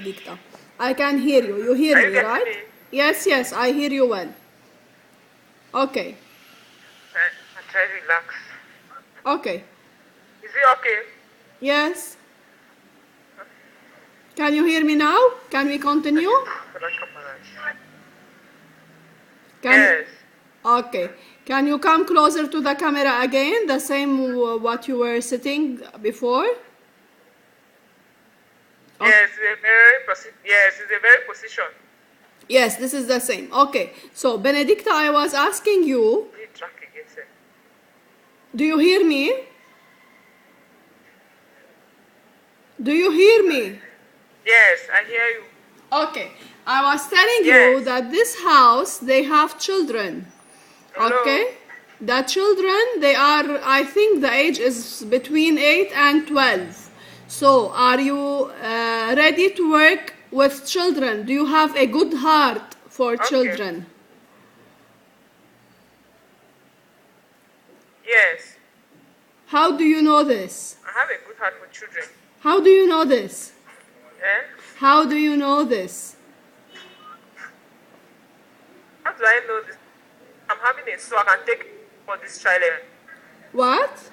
Benedicta. I can hear you. You hear me, right? Me? Yes, yes, I hear you well. Okay. I try to relax. Okay. Is it okay? Yes. Can you hear me now? Can we continue? Yes. Okay. Can you come closer to the camera again? The same what you were sitting before? Yes, it's a very position. Yes, this is the same. Okay. So, Benedicta, I was asking you, do you hear me? Do you hear me? Yes, I hear you. Okay. I was telling you that this house, they have children. Hello? Okay? The children, they are, I think the age is between 8 and 12. So, are you ready to work with children? Do you have a good heart for children? Yes. How do you know this? I have a good heart for children. How do you know this? Eh? How do you know this? How do I know this? I'm having a so I can take for this child. What?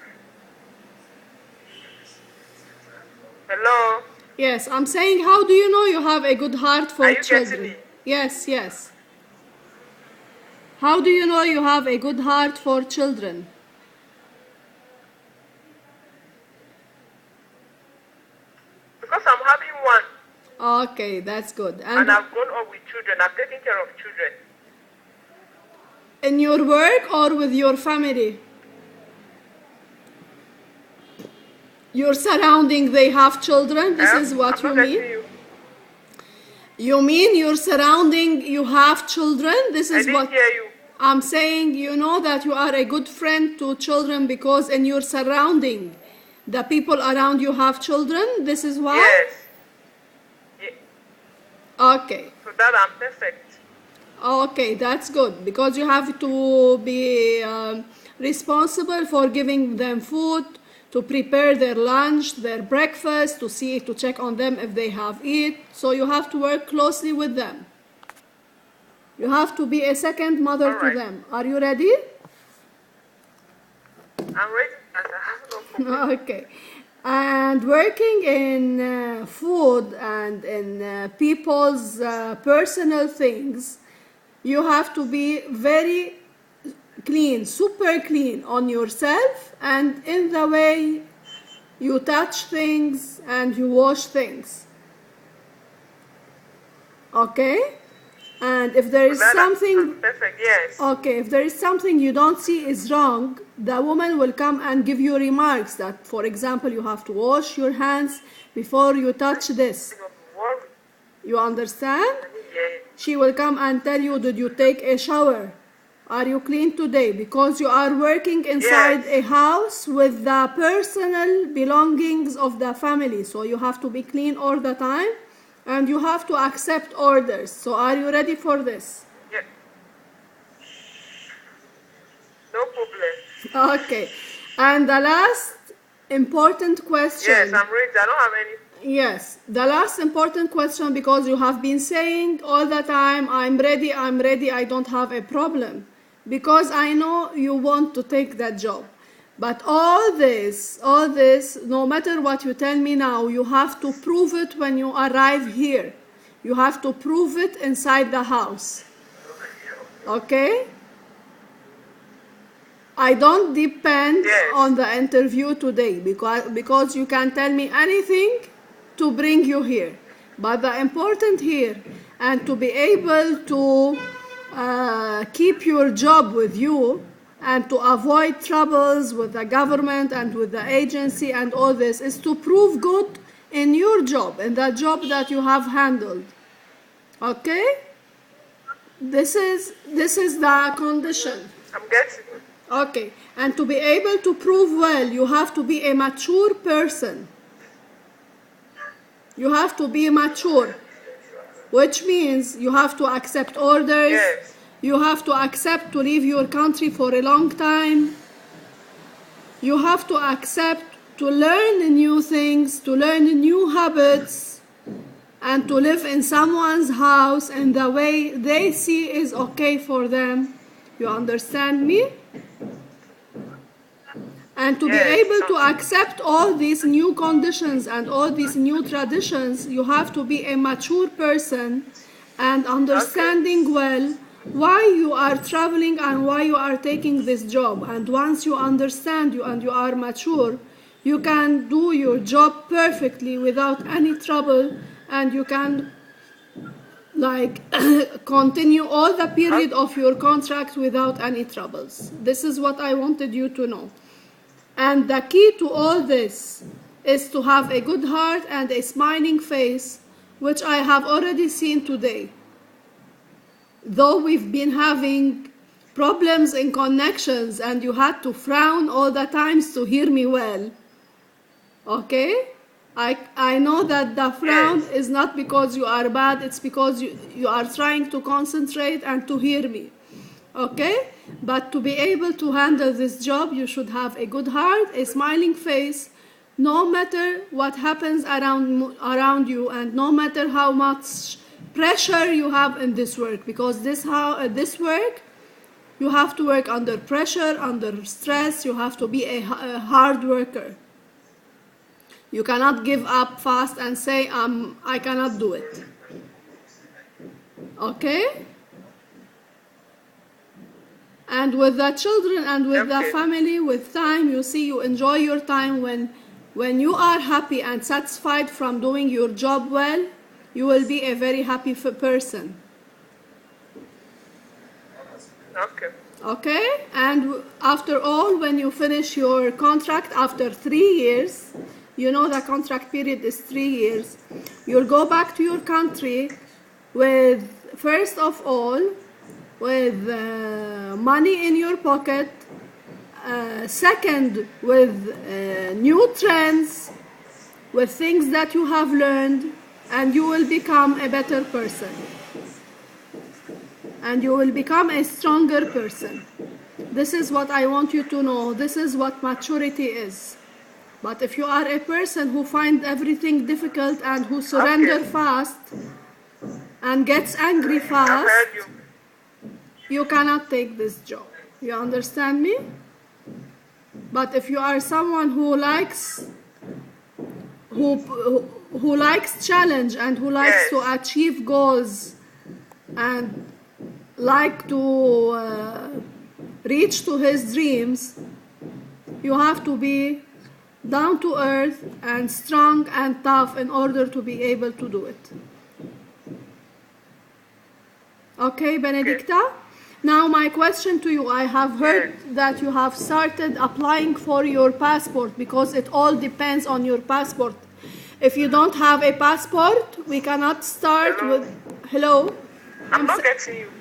Hello? Yes, I'm saying, how do you know you have a good heart for children? Getting me? Yes, yes. How do you know you have a good heart for children? Because I'm having one. Okay, that's good. And I've grown up with children. I've taken care of children. In your work or with your family? Your surrounding, they have children? This is what you mean? You mean your surrounding, you have children? This is what... I didn't hear you. I'm saying, you know that you are a good friend to children because in your surrounding, the people around you have children? This is why? Yes. Okay. So that I'm perfect. Okay, that's good because you have to be responsible for giving them food, to prepare their lunch, their breakfast, to check on them if they have eaten. So you have to work closely with them. You have to be a second mother to them. Are you ready? I'm ready. I have no problem. Okay. And working in food and in people's personal things, you have to be very clean, super clean on yourself and in the way you touch things and you wash things. Okay? And if there is something... Perfect, yes. Okay, if there is something you don't see is wrong, the woman will come and give you remarks that, for example, you have to wash your hands before you touch this. You understand? Yes. She will come and tell you, did you take a shower? Are you clean today? Because you are working inside a house with the personal belongings of the family. So you have to be clean all the time and you have to accept orders. So are you ready for this? Yes. No problem. Okay. And the last important question. Yes, I'm ready. I don't have any. Yes, the last important question, because you have been saying all the time, I'm ready, I don't have a problem. Because I know you want to take that job. But all this, no matter what you tell me now, you have to prove it when you arrive here. You have to prove it inside the house. Okay? I don't depend on the interview today because you can tell me anything to bring you here. But the important here, and to be able to keep your job with you and to avoid troubles with the government and with the agency and all this, is to prove good in your job, in the job that you have handled. Okay? This is the condition. I'm getting it. Okay, and to be able to prove well, you have to be a mature person. You have to be mature, which means you have to accept orders. Yes. You have to accept to leave your country for a long time. You have to accept to learn new things, to learn new habits. and to live in someone's house in the way they see is okay for them. You understand me? And to be able to accept all these new conditions and all these new traditions, you have to be a mature person and understanding well why you are traveling and why you are taking this job. And once you understand you and you are mature, you can do your job perfectly without any trouble, and you can like continue all the period of your contract without any troubles. This is what I wanted you to know. And the key to all this is to have a good heart and a smiling face, which I have already seen today. Though we've been having problems in connections and you had to frown all the times to hear me well, okay? I know that the frown is not because you are bad, it's because you are trying to concentrate and to hear me, okay? But to be able to handle this job, you should have a good heart, a smiling face, no matter what happens around you, and no matter how much pressure you have in this work, because this work, you have to work under pressure, under stress. You have to be a hard worker. You cannot give up fast and say, I cannot do it. Okay? And with the children and with the family, with time, you see, you enjoy your time. When you are happy and satisfied from doing your job well, you will be a very happy person. Okay. Okay? And after all, when you finish your contract after 3 years, you know the contract period is 3 years, you'll go back to your country with, first of all, with money in your pocket, second, with new trends, with things that you have learned, and you will become a better person. And you will become a stronger person. This is what I want you to know. This is what maturity is. But if you are a person who finds everything difficult and who surrenders fast and gets angry fast, you cannot take this job. You understand me? But if you are someone who likes challenge and who likes to achieve goals and like to reach to his dreams, you have to be down to earth and strong and tough in order to be able to do it. Okay, Benedicta? Now my question to you, I have heard that you have started applying for your passport because it all depends on your passport. If you don't have a passport, we cannot start with... Hello? I'm not getting you.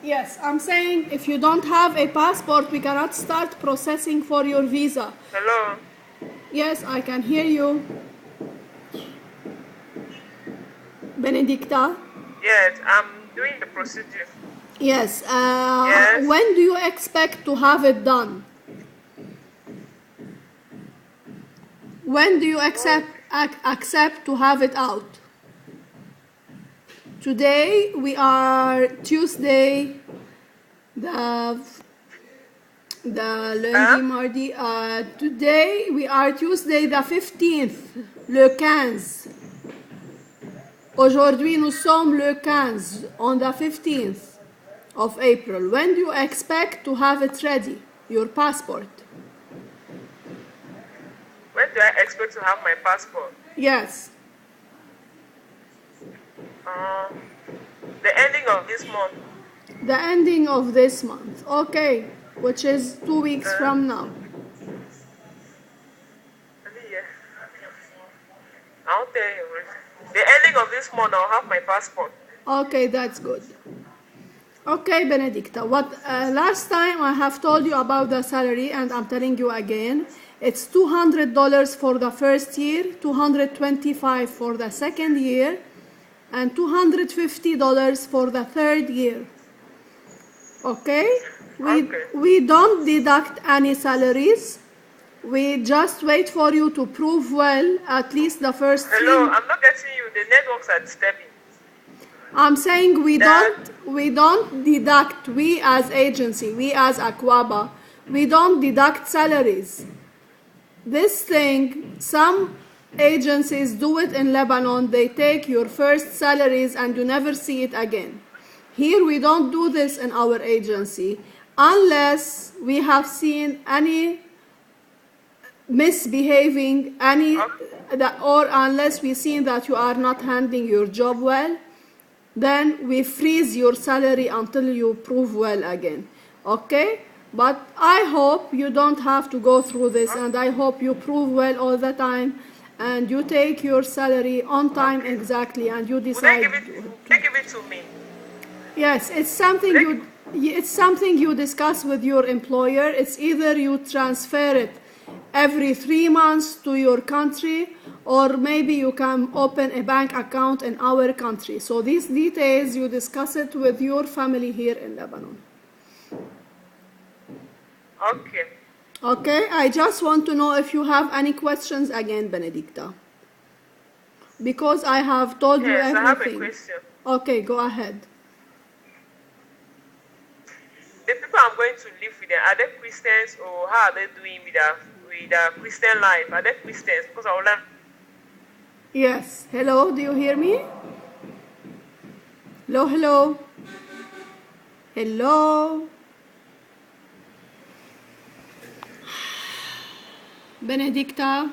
Yes, I'm saying if you don't have a passport, we cannot start processing for your visa. Hello? Yes, I can hear you. Benedicta? Yes, I'm doing the procedure. Yes. Yes. When do you expect to have it done? When do you accept to have it out? Today we are Tuesday, the lundi, mardi. Today we are Tuesday the 15th, le 15. Aujourd'hui nous sommes le 15, on the 15th of April. When do you expect to have it ready, your passport? When do I expect to have my passport? Yes. The ending of this month. The ending of this month, okay, which is 2 weeks from now. I'll tell you. The ending of this month, I'll have my passport. Okay, that's good. Okay, Benedicta, last time I have told you about the salary, and I'm telling you again, it's $200 for the first year, $225 for the second year, and $250 for the third year. Okay? We don't deduct any salaries. We just wait for you to prove well at least the first Hello, three. I'm not getting you. The networks are disturbing. I'm saying we That don't deduct, we as agency, we as Aquaba, we don't deduct salaries. This thing, some agencies do it in Lebanon. They take your first salaries and you never see it again. Here we don't do this in our agency unless we have seen any misbehaving, or unless we see that you are not handling your job well, then we freeze your salary until you prove well again. Okay? But I hope you don't have to go through this, and I hope you prove well all the time and you take your salary on time exactly, and you would they decide. give it to me? Yes, it's something you discuss with your employer. It's either you transfer it every 3 months to your country, or maybe you can open a bank account in our country. So these details you discuss it with your family here in Lebanon. Okay. Okay, I just want to know if you have any questions again, Benedicta. Because I have told you Yes, everything. I have a question. Okay, go ahead. The people I'm going to live with them, are they Christians, or how are they doing with their Christian life? Are they Christians? Because I would like. Yes. Hello, do you hear me? Hello, hello. Hello. Benedicta.